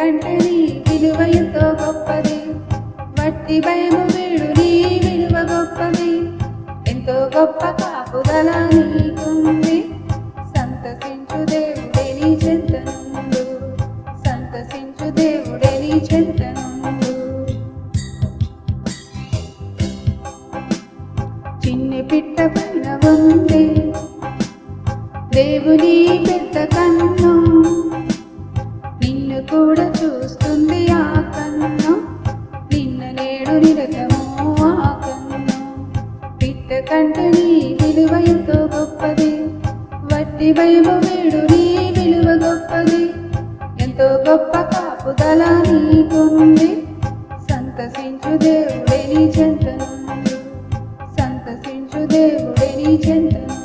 కంటే నీ విలువ ఎంతో గొప్పది. వట్టి భయము వీడు నీ విలువ గొప్పది. ఎంతో గొప్ప కాపుదల నీకుంది. సంతసించు దేవుడే నీ చెంతనుండు. సంతసించు దేవుడే నీ చెంతనుండు. చిన్ని పిట్ట పైన ఉంది దేవుని పెద్ద కన్ను. నిన్ను కూడా చూస్తుంది ఆ కన్ను. నిన్న నేడు నిరతము ఆ కన్ను. పిట్ట కంటే నీ విలువ ఎంతో గొప్పది. వట్టి భయము వీడు నీ విలువ గొప్పది. ఎంతో గొప్ప కాపుదల నీకుంది. సంతసించు దేవుడే నీ చెంతనుండు. సంతసించు దేవుడే నీ చెంతనుండు.